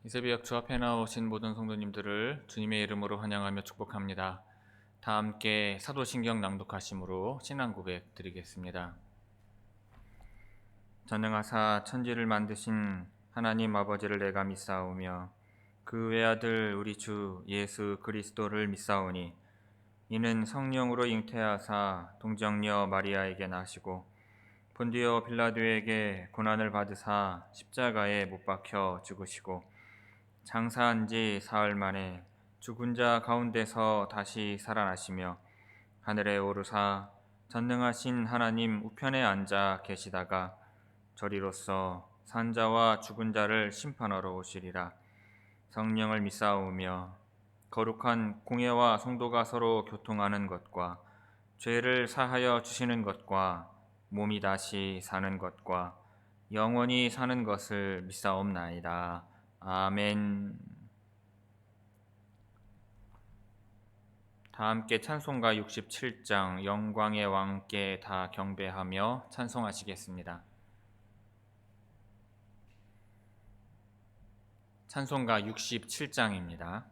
이 새벽 주 앞에 나오신 모든 성도님들을 주님의 이름으로 환영하며 축복합니다. 다 함께 사도신경 낭독하심으로 신앙 고백 드리겠습니다. 전능하사 천지를 만드신 하나님 아버지를 내가 믿사오며 그 외아들 우리 주 예수 그리스도를 믿사오니 이는 성령으로 잉태하사 동정녀 마리아에게 나시고 본디오 빌라도에게 고난을 받으사 십자가에 못 박혀 죽으시고 장사한 지 사흘 만에 죽은 자 가운데서 다시 살아나시며 하늘에 오르사 전능하신 하나님 우편에 앉아 계시다가 저리로서 산자와 죽은 자를 심판하러 오시리라. 성령을 믿사오며 거룩한 공예와 성도가 서로 교통하는 것과 죄를 사하여 주시는 것과 몸이 다시 사는 것과 영원히 사는 것을 믿사옵나이다. 아멘. 다 함께 찬송가 67장 영광의 왕께 다 경배하며 찬송하시겠습니다. 찬송가 67장입니다.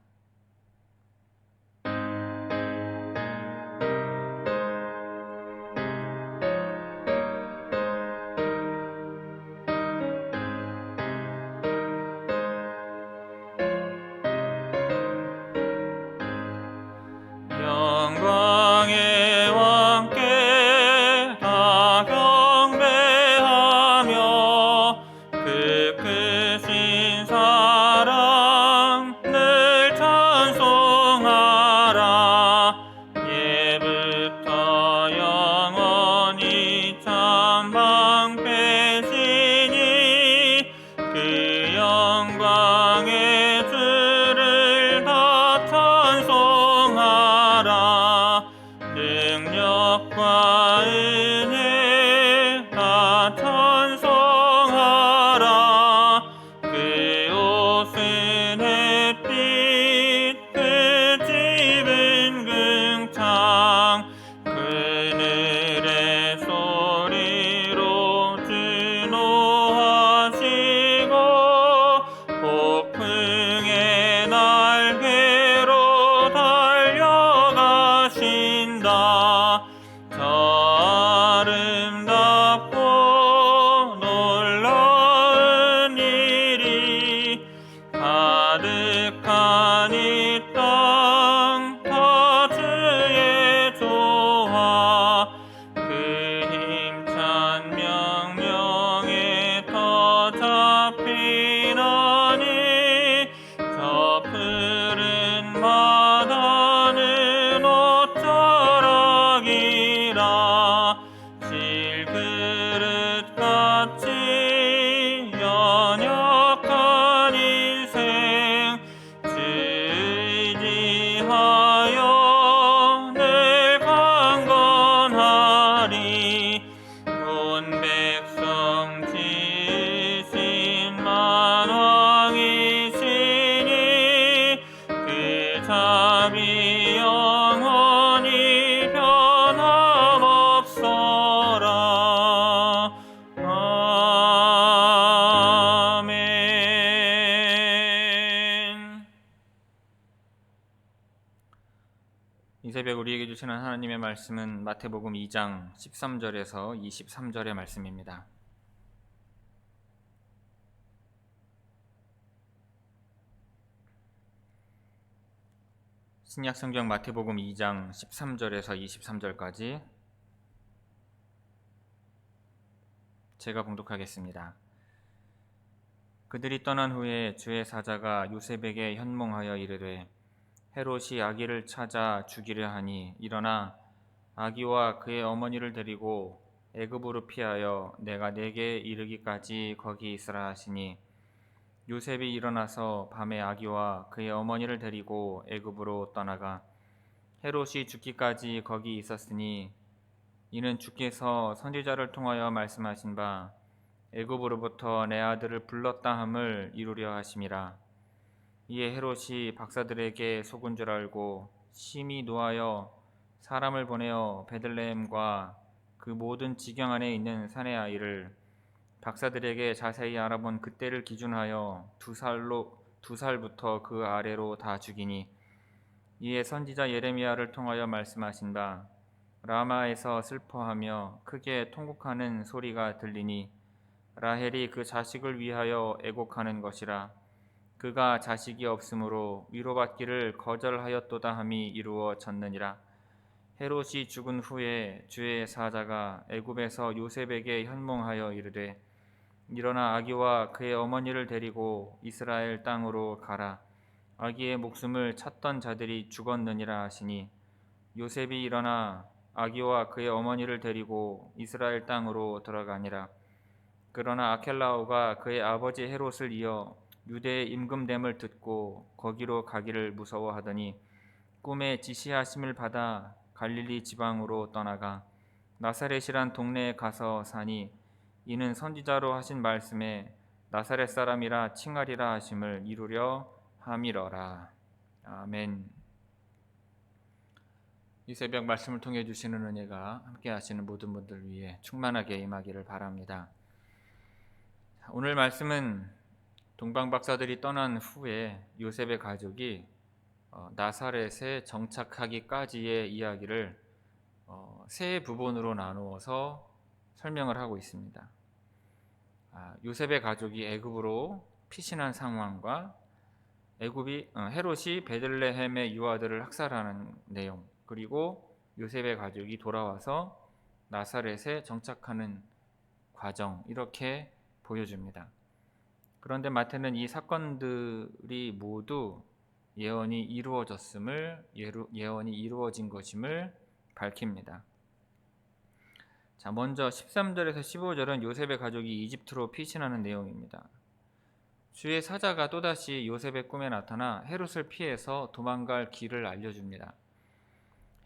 영광의 왕께 다 경배하며 그 크신 사랑 늘 찬송하라. 예부터 영원히 참방패시니 그 영광의 주를 다 찬송하라. 능력과 은혜 다 찬송하라. 그 옷은 햇빛 그 집은 궁창 그늘의 소리로 준호하시고 폭풍의 날개로 달려가신다. 저 아름답고 놀라운 일이 가득한 이 땅 다 주의 조화 그 힘찬 명령에 더 잡히나니 저 푸른 바다는 옷자락이라. 질그릇같이 연약한 인생 주 의지하여 늘 강건하리. 온 백성 지으신 만왕이시니 그 자비 영원히 변함없어라. 아멘. 이 새벽 우리에게 주시는 하나님의 말씀은 마태복음 2장 13절에서 23절의 말씀입니다. 신약성경 마태복음 2장 13절에서 23절까지 제가 봉독하겠습니다. 그들이 떠난 후에 주의 사자가 요셉에게 현몽하여 이르되 헤롯이 아기를 찾아 죽이려 하니 일어나 아기와 그의 어머니를 데리고 애굽으로 피하여 내가 네게 이르기까지 거기 있으라 하시니 요셉이 일어나서 밤에 아기와 그의 어머니를 데리고 애굽으로 떠나가 헤롯이 죽기까지 거기 있었으니 이는 주께서 선지자를 통하여 말씀하신 바 애굽으로부터 내 아들을 불렀다 함을 이루려 하심이라. 이에 헤롯이 박사들에게 속은 줄 알고 심히 노하여 사람을 보내어 베들레헴과 그 모든 지경 안에 있는 사내 아이를 박사들에게 자세히 알아본 그때를 기준하여 2살부터 그 아래로 다 죽이니 이에 선지자 예레미야를 통하여 말씀하신 바 라마에서 슬퍼하며 크게 통곡하는 소리가 들리니 라헬이 그 자식을 위하여 애곡하는 것이라. 그가 자식이 없으므로 위로받기를 거절하였도다 함이 이루어졌느니라. 헤롯이 죽은 후에 주의 사자가 애굽에서 요셉에게 현몽하여 이르되 일어나 아기와 그의 어머니를 데리고 이스라엘 땅으로 가라. 아기의 목숨을 찾던 자들이 죽었느니라 하시니 요셉이 일어나 아기와 그의 어머니를 데리고 이스라엘 땅으로 들어가니라. 그러나 아켈라오가 그의 아버지 헤롯을 이어 유대의 임금됨을 듣고 거기로 가기를 무서워하더니 꿈에 지시하심을 받아 갈릴리 지방으로 떠나가 나사렛이란 동네에 가서 사니 이는 선지자로 하신 말씀에 나사렛 사람이라 칭하리라 하심을 이루려 함이러라. 아멘. 이 새벽 말씀을 통해 주시는 은혜가 함께 하시는 모든 분들 위해 충만하게 임하기를 바랍니다. 오늘 말씀은 동방 박사들이 떠난 후에 요셉의 가족이 나사렛에 정착하기까지의 이야기를 세 부분으로 나누어서 설명을 하고 있습니다. 요셉의 가족이 애굽으로 피신한 상황과 헤롯이 베들레헴의 유아들을 학살하는 내용, 그리고 요셉의 가족이 돌아와서 나사렛에 정착하는 과정, 이렇게 보여줍니다. 그런데 마태는 이 사건들이 모두 예언이 이루어진 것임을 밝힙니다. 자, 먼저 13절에서 15절은 요셉의 가족이 이집트로 피신하는 내용입니다. 주의 사자가 또다시 요셉의 꿈에 나타나 헤롯을 피해서 도망갈 길을 알려줍니다.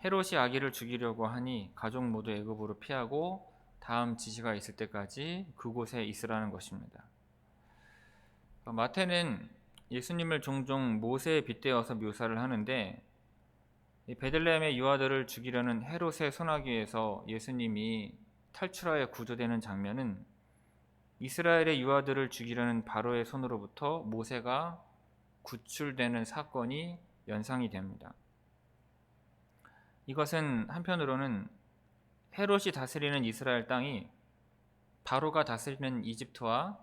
헤롯이 아기를 죽이려고 하니 가족 모두 애굽으로 피하고 다음 지시가 있을 때까지 그곳에 있으라는 것입니다. 마태는 예수님을 종종 모세에 빗대어서 묘사를 하는데 베들레헴의 유아들을 죽이려는 헤롯의 소나기에서 예수님이 탈출하여 구조되는 장면은 이스라엘의 유아들을 죽이려는 바로의 손으로부터 모세가 구출되는 사건이 연상이 됩니다. 이것은 한편으로는 헤롯이 다스리는 이스라엘 땅이 바로가 다스리는 이집트와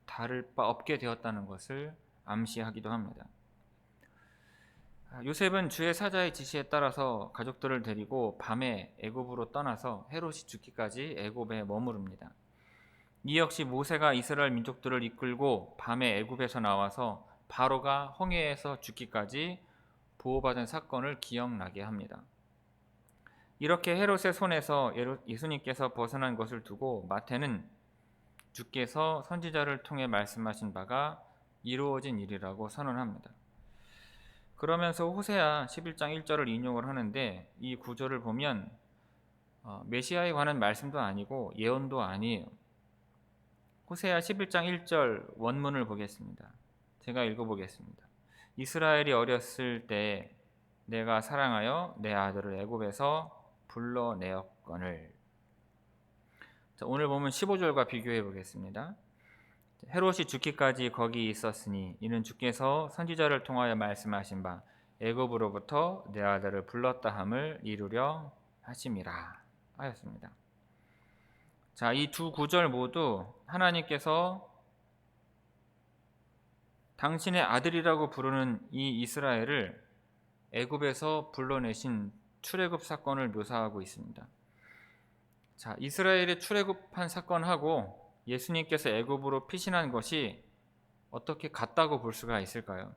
다를 바 없게 되었다는 것을 암시하기도 합니다. 요셉은 주의 사자의 지시에 따라서 가족들을 데리고 밤에 애굽으로 떠나서 헤롯이 죽기까지 애굽에 머무릅니다. 이 역시 모세가 이스라엘 민족들을 이끌고 밤에 애굽에서 나와서 바로가 홍해에서 죽기까지 보호받은 사건을 기억나게 합니다. 이렇게 헤롯의 손에서 예수님께서 벗어난 것을 두고 마태는 주께서 선지자를 통해 말씀하신 바가 이루어진 일이라고 선언합니다. 그러면서 호세아 11장 1절을 인용을 하는데 이 구절을 보면 메시아에 관한 말씀도 아니고 예언도 아니에요. 호세아 11장 1절 원문을 보겠습니다. 제가 읽어보겠습니다. 이스라엘이 어렸을 때 내가 사랑하여 내 아들을 애굽에서 불러내었거늘. 자, 오늘 보면 15절과 비교해 보겠습니다. 헤롯이 죽기까지 거기 있었으니 이는 주께서 선지자를 통하여 말씀하신 바 애굽으로부터 내 아들을 불렀다 함을 이루려 하심이라 하였습니다. 자, 이 두 구절 모두 하나님께서 당신의 아들이라고 부르는 이 이스라엘을 애굽에서 불러내신 출애굽 사건을 묘사하고 있습니다. 자, 이스라엘의 출애굽한 사건하고 예수님께서 애굽으로 피신한 것이 어떻게 같다고 볼 수가 있을까요?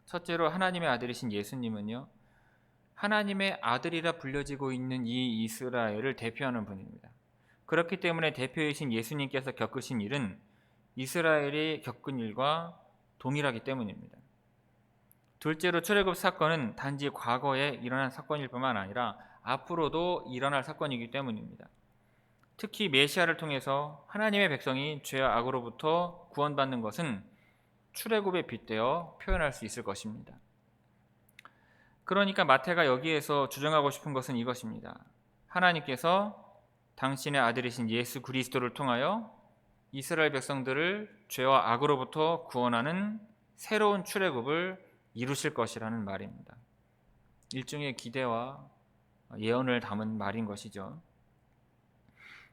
첫째로 하나님의 아들이신 예수님은요, 하나님의 아들이라 불려지고 있는 이 이스라엘을 대표하는 분입니다. 그렇기 때문에 대표이신 예수님께서 겪으신 일은 이스라엘이 겪은 일과 동일하기 때문입니다. 둘째로 출애굽 사건은 단지 과거에 일어난 사건일 뿐만 아니라 앞으로도 일어날 사건이기 때문입니다. 특히 메시아를 통해서 하나님의 백성이 죄와 악으로부터 구원받는 것은 출애굽에 빗대어 표현할 수 있을 것입니다. 그러니까 마태가 여기에서 주장하고 싶은 것은 이것입니다. 하나님께서 당신의 아들이신 예수 그리스도를 통하여 이스라엘 백성들을 죄와 악으로부터 구원하는 새로운 출애굽을 이루실 것이라는 말입니다. 일종의 기대와 예언을 담은 말인 것이죠.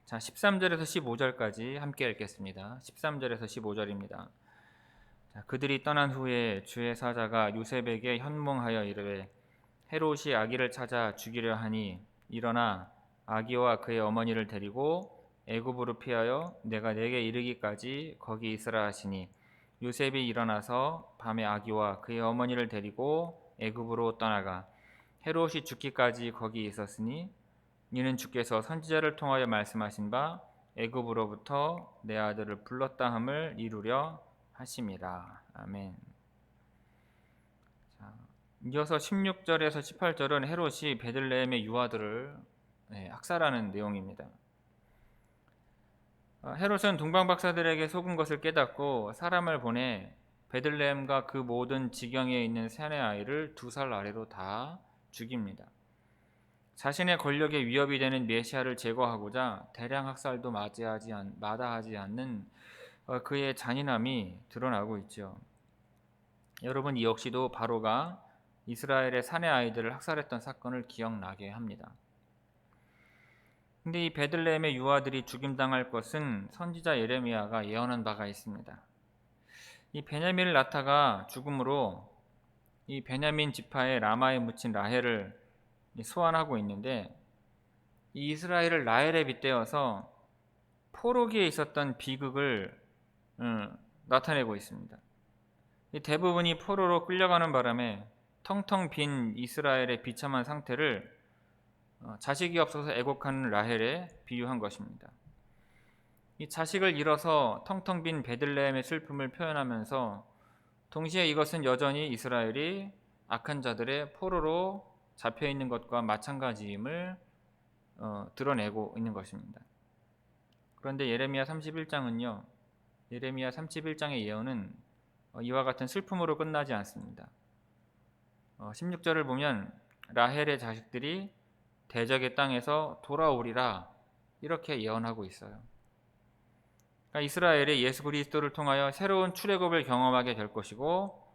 자, 13절에서 15절까지 함께 읽겠습니다. 13절에서 15절입니다. 자, 그들이 떠난 후에 주의 사자가 요셉에게 현몽하여 이르되 헤롯이 아기를 찾아 죽이려 하니 일어나 아기와 그의 어머니를 데리고 애굽으로 피하여 내가 내게 이르기까지 거기 있으라 하시니 요셉이 일어나서 밤에 아기와 그의 어머니를 데리고 애굽으로 떠나가 헤롯이 죽기까지 거기 있었으니 이는 주께서 선지자를 통하여 말씀하신 바 애굽으로부터 내 아들을 불렀다 함을 이루려 하심이라. 아멘. 자, 이어서 16절에서 18절은 헤롯이 베들레헴의 유아들을 학살하는 내용입니다. 헤롯은 동방박사들에게 속은 것을 깨닫고 사람을 보내 베들레헴과 그 모든 지경에 있는 사내 아이를 2살 아래로 다 죽입니다. 자신의 권력에 위협이 되는 메시아를 제거하고자 대량 학살도 마다하지 않는 그의 잔인함이 드러나고 있죠. 여러분, 이 역시도 바로가 이스라엘의 사내 아이들을 학살했던 사건을 기억나게 합니다. 근데 이 베들레헴의 유아들이 죽임당할 것은 선지자 예레미야가 예언한 바가 있습니다. 이 베냐민 라타가 죽음으로 이 베냐민 지파의 라마에 묻힌 라헬을 소환하고 있는데, 이 이스라엘을 라헬에 빗대어서 포로기에 있었던 비극을 나타내고 있습니다. 대부분이 포로로 끌려가는 바람에 텅텅 빈 이스라엘의 비참한 상태를 자식이 없어서 애곡하는 라헬에 비유한 것입니다. 이 자식을 잃어서 텅텅 빈 베들레헴의 슬픔을 표현하면서 동시에 이것은 여전히 이스라엘이 악한 자들의 포로로 잡혀 있는 것과 마찬가지임을 드러내고 있는 것입니다. 그런데 예레미야 31장은요, 예레미야 31장의 예언은 이와 같은 슬픔으로 끝나지 않습니다. 16절을 보면 라헬의 자식들이 대적의 땅에서 돌아오리라 이렇게 예언하고 있어요. 그러니까 이스라엘이 예수 그리스도를 통하여 새로운 출애굽을 경험하게 될 것이고,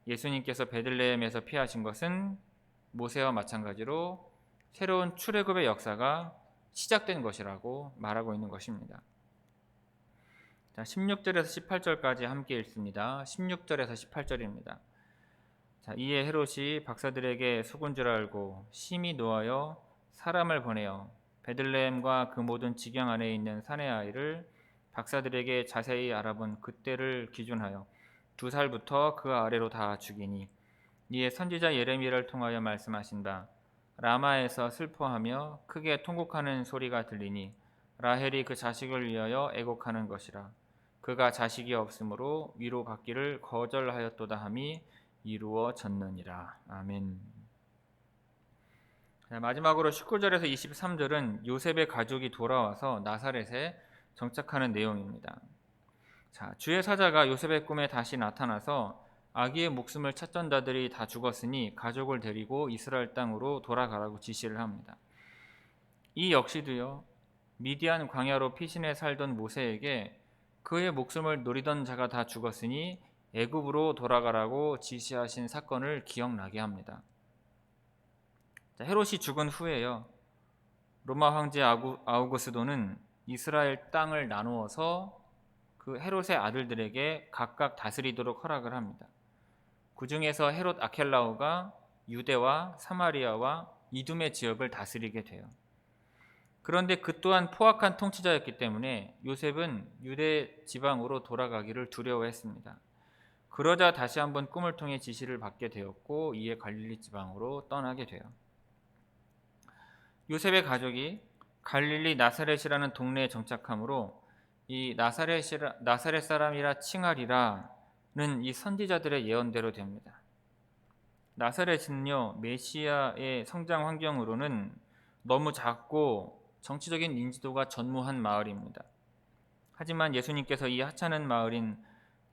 예수님께서 베들레헴에서 피하신 것은 모세와 마찬가지로 새로운 출애굽의 역사가 시작된 것이라고 말하고 있는 것입니다. 자, 16절에서 18절까지 함께 읽습니다. 16절에서 18절입니다. 자, 이에 헤롯이 박사들에게 속은 줄 알고 심히 노하여 사람을 보내어 베들레헴과 그 모든 지경 안에 있는 사내 아이를 박사들에게 자세히 알아본 그때를 기준하여 2살부터 그 아래로 다 죽이니, 이에 선지자 예레미야를 통하여 말씀하신 바 라마에서 슬퍼하며 크게 통곡하는 소리가 들리니 라헬이 그 자식을 위하여 애곡하는 것이라. 그가 자식이 없으므로 위로받기를 거절하였도다 함이 이루어졌느니라. 아멘. 마지막으로 19절에서 23절은 요셉의 가족이 돌아와서 나사렛에 정착하는 내용입니다. 자, 주의 사자가 요셉의 꿈에 다시 나타나서 아기의 목숨을 찾던 자들이 다 죽었으니 가족을 데리고 이스라엘 땅으로 돌아가라고 지시를 합니다. 이 역시도요, 미디안 광야로 피신해 살던 모세에게 그의 목숨을 노리던 자가 다 죽었으니 애굽으로 돌아가라고 지시하신 사건을 기억나게 합니다. 자, 헤롯이 죽은 후에요, 로마 황제 아우구스도는 이스라엘 땅을 나누어서 그 헤롯의 아들들에게 각각 다스리도록 허락을 합니다. 그 중에서 헤롯 아켈라오가 유대와 사마리아와 이둠의 지역을 다스리게 돼요. 그런데 그 또한 포악한 통치자였기 때문에 요셉은 유대 지방으로 돌아가기를 두려워했습니다. 그러자 다시 한번 꿈을 통해 지시를 받게 되었고, 이에 갈릴리 지방으로 떠나게 돼요. 요셉의 가족이 갈릴리 나사렛이라는 동네에 정착하므로 이 나사렛 사람이라 칭하리라는 이 선지자들의 예언대로 됩니다. 나사렛은요, 메시아의 성장 환경으로는 너무 작고 정치적인 인지도가 전무한 마을입니다. 하지만 예수님께서 이 하찮은 마을인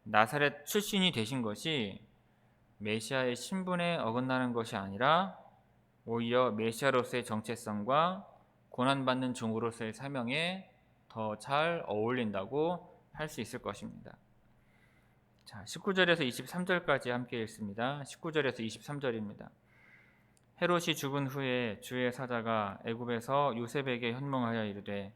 나사렛 출신이 되신 것이 메시아의 신분에 어긋나는 것이 아니라 오히려 메시아로서의 정체성과 고난받는 종으로서의 사명에 더 더 잘 어울린다고 할 수 있을 것입니다. 자, 19절에서 23절까지 함께 읽습니다. 19절에서 23절입니다. 헤롯이 죽은 후에 주의 사자가 애굽에서 요셉에게 현몽하여 이르되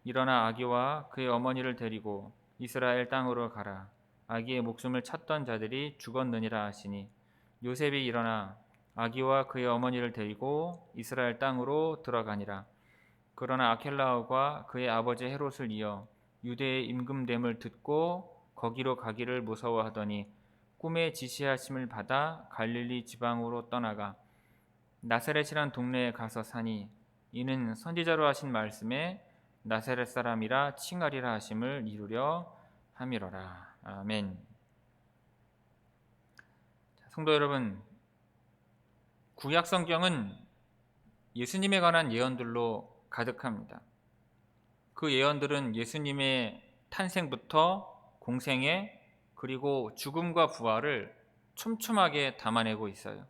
일어나 아기와 그의 어머니를 데리고 이스라엘 땅으로 가라. 아기의 목숨을 찾던 자들이 죽었느니라 하시니 요셉이 일어나 아기와 그의 어머니를 데리고 이스라엘 땅으로 들어가니라. 그러나 아켈라오가 그의 아버지 헤롯을 이어 유대의 임금됨을 듣고 거기로 가기를 무서워하더니 꿈에 지시하심을 받아 갈릴리 지방으로 떠나가 나사렛이란 동네에 가서 사니 이는 선지자로 하신 말씀에 나사렛 사람이라 칭하리라 하심을 이루려 함이로라. 아멘. 성도 여러분, 구약 성경은 예수님에 관한 예언들로 가득합니다. 그 예언들은 예수님의 탄생부터 공생애 그리고 죽음과 부활을 촘촘하게 담아내고 있어요.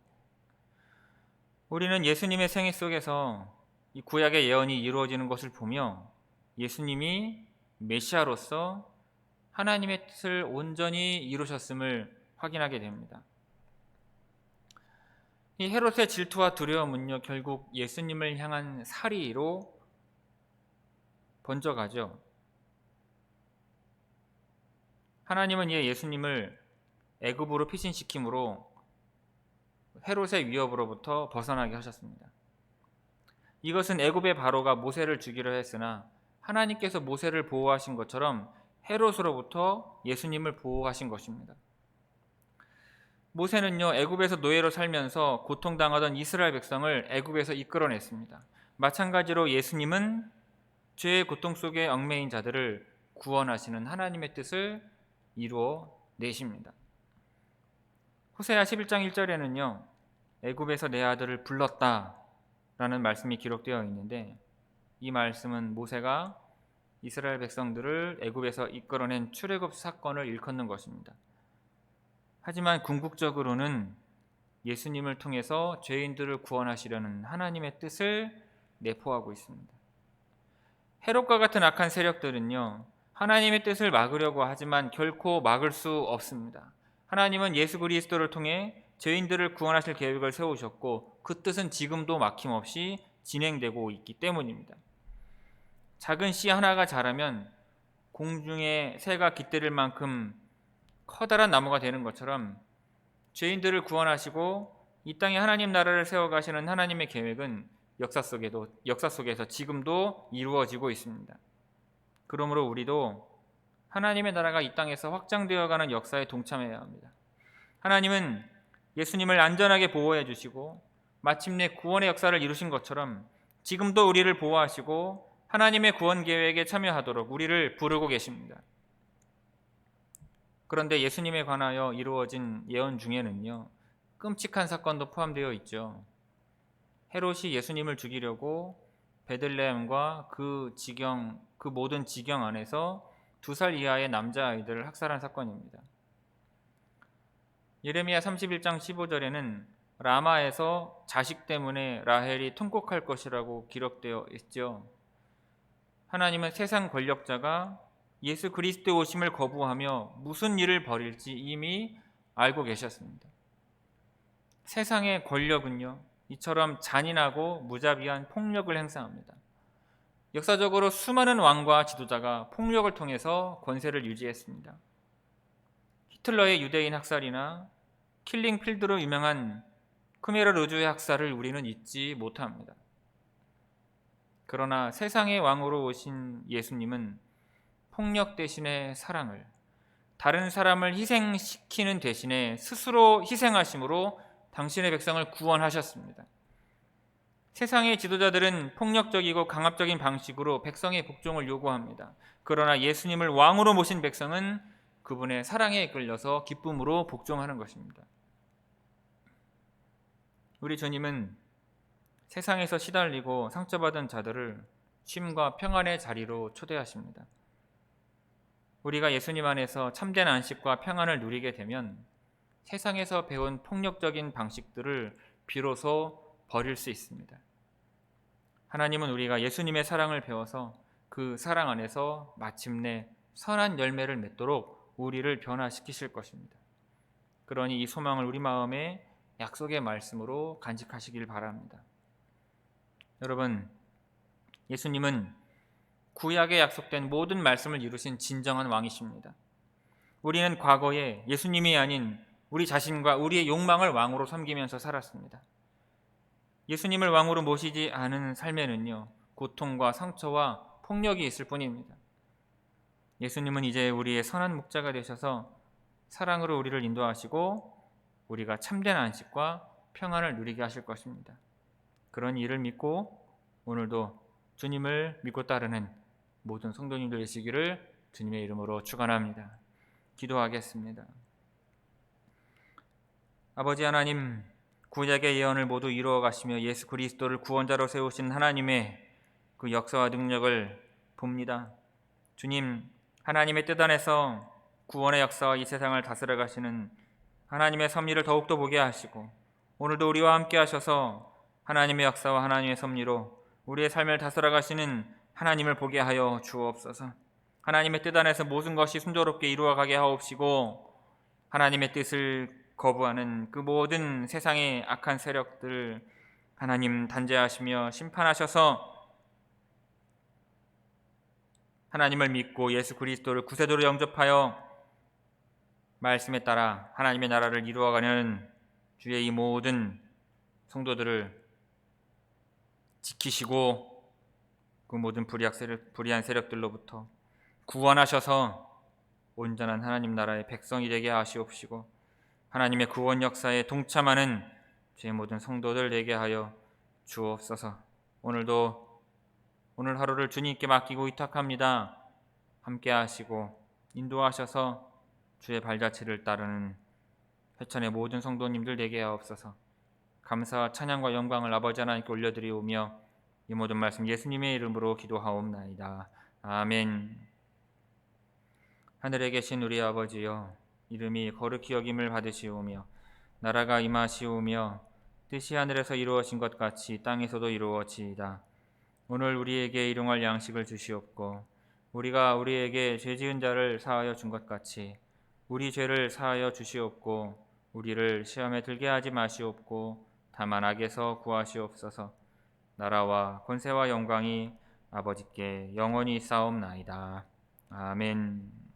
우리는 예수님의 생애 속에서 이 구약의 예언이 이루어지는 것을 보며 예수님이 메시아로서 하나님의 뜻을 온전히 이루셨음을 확인하게 됩니다. 이 헤롯의 질투와 두려움은요, 결국 예수님을 향한 살이로 번져가죠. 하나님은 예수님을 애굽으로 피신시킴으로 헤롯의 위협으로부터 벗어나게 하셨습니다. 이것은 애굽의 바로가 모세를 죽이려 했으나 하나님께서 모세를 보호하신 것처럼 헤롯으로부터 예수님을 보호하신 것입니다. 모세는요, 애굽에서 노예로 살면서 고통당하던 이스라엘 백성을 애굽에서 이끌어냈습니다. 마찬가지로 예수님은 죄의 고통 속에 얽매인 자들을 구원하시는 하나님의 뜻을 이루어 내십니다. 호세아 11장 1절에는요, 애굽에서 내 아들을 불렀다 라는 말씀이 기록되어 있는데, 이 말씀은 모세가 이스라엘 백성들을 애굽에서 이끌어낸 출애굽 사건을 일컫는 것입니다. 하지만 궁극적으로는 예수님을 통해서 죄인들을 구원하시려는 하나님의 뜻을 내포하고 있습니다. 헤롯과 같은 악한 세력들은요, 하나님의 뜻을 막으려고 하지만 결코 막을 수 없습니다. 하나님은 예수 그리스도를 통해 죄인들을 구원하실 계획을 세우셨고 그 뜻은 지금도 막힘없이 진행되고 있기 때문입니다. 작은 씨 하나가 자라면 공중에 새가 깃들일 만큼 커다란 나무가 되는 것처럼 죄인들을 구원하시고 이 땅에 하나님 나라를 세워가시는 하나님의 계획은 역사 속에서 지금도 이루어지고 있습니다. 그러므로 우리도 하나님의 나라가 이 땅에서 확장되어가는 역사에 동참해야 합니다. 하나님은 예수님을 안전하게 보호해 주시고 마침내 구원의 역사를 이루신 것처럼 지금도 우리를 보호하시고 하나님의 구원 계획에 참여하도록 우리를 부르고 계십니다. 그런데 예수님에 관하여 이루어진 예언 중에는요, 끔찍한 사건도 포함되어 있죠. 헤롯이 예수님을 죽이려고 베들레헴과 그 모든 지경 안에서 2살 이하의 남자아이들을 학살한 사건입니다. 예레미야 31장 15절에는 라마에서 자식 때문에 라헬이 통곡할 것이라고 기록되어 있죠. 하나님은 세상 권력자가 예수 그리스도의 오심을 거부하며 무슨 일을 벌일지 이미 알고 계셨습니다. 세상의 권력은요, 이처럼 잔인하고 무자비한 폭력을 행사합니다. 역사적으로 수많은 왕과 지도자가 폭력을 통해서 권세를 유지했습니다. 히틀러의 유대인 학살이나 킬링 필드로 유명한 크메르 루즈의 학살을 우리는 잊지 못합니다. 그러나 세상의 왕으로 오신 예수님은 폭력 대신에 사랑을, 다른 사람을 희생시키는 대신에 스스로 희생하심으로 당신의 백성을 구원하셨습니다. 세상의 지도자들은 폭력적이고 강압적인 방식으로 백성의 복종을 요구합니다. 그러나 예수님을 왕으로 모신 백성은 그분의 사랑에 이끌려서 기쁨으로 복종하는 것입니다. 우리 주님은 세상에서 시달리고 상처받은 자들을 쉼과 평안의 자리로 초대하십니다. 우리가 예수님 안에서 참된 안식과 평안을 누리게 되면 세상에서 배운 폭력적인 방식들을 비로소 버릴 수 있습니다. 하나님은 우리가 예수님의 사랑을 배워서 그 그 사랑 안에서 마침내 선한 열매를 맺도록 우리를 변화시키실 것입니다. 그러니 이 소망을 우리 마음에 약속의 말씀으로 간직하시길 바랍니다. 여러분, 예수님은 구약에 약속된 모든 말씀을 이루신 진정한 왕이십니다. 우리는 과거에 예수님이 아닌 우리 자신과 우리의 욕망을 왕으로 섬기면서 살았습니다. 예수님을 왕으로 모시지 않은 삶에는요, 고통과 상처와 폭력이 있을 뿐입니다. 예수님은 이제 우리의 선한 목자가 되셔서 사랑으로 우리를 인도하시고 우리가 참된 안식과 평안을 누리게 하실 것입니다. 그런 일을 믿고 오늘도 주님을 믿고 따르는 모든 성도님들 되시기를 주님의 이름으로 축원합니다. 기도하겠습니다. 아버지 하나님, 구약의 예언을 모두 이루어 가시며 예수 그리스도를 구원자로 세우신 하나님의 그 역사와 능력을 봅니다. 주님, 하나님의 뜻 안에서 구원의 역사와 이 세상을 다스려 가시는 하나님의 섭리를 더욱더 보게 하시고 오늘도 우리와 함께 하셔서 하나님의 역사와 하나님의 섭리로 우리의 삶을 다스려 가시는 하나님을 보게 하여 주옵소서. 하나님의 뜻 안에서 모든 것이 순조롭게 이루어가게 하옵시고 하나님의 뜻을 거부하는 그 모든 세상의 악한 세력들 하나님 단죄하시며 심판하셔서 하나님을 믿고 예수 그리스도를 구세주로 영접하여 말씀에 따라 하나님의 나라를 이루어가는 주의 이 모든 성도들을 지키시고 그 모든 불의한 세력들로부터 구원하셔서 온전한 하나님 나라의 백성이 되게 하시옵시고 하나님의 구원 역사에 동참하는 주의 모든 성도들 되게 하여 주옵소서. 오늘 하루를 주님께 맡기고 위탁합니다. 함께 하시고 인도하셔서 주의 발자취를 따르는 회천의 모든 성도님들 되게 하옵소서. 감사와 찬양과 영광을 아버지 하나님께 올려드리오며 이 모든 말씀 예수님의 이름으로 기도하옵나이다. 아멘. 하늘에 계신 우리 아버지여, 이름이 거룩히 여김을 받으시오며 나라가 임하시오며 뜻이 하늘에서 이루어진 것 같이 땅에서도 이루어지이다. 오늘 우리에게 일용할 양식을 주시옵고 우리가 우리에게 죄지은 자를 사하여 준 것 같이 우리 죄를 사하여 주시옵고 우리를 시험에 들게 하지 마시옵고 다만 악에서 구하시옵소서. 나라와 권세와 영광이 아버지께 영원히 있사옵나이다. 아멘.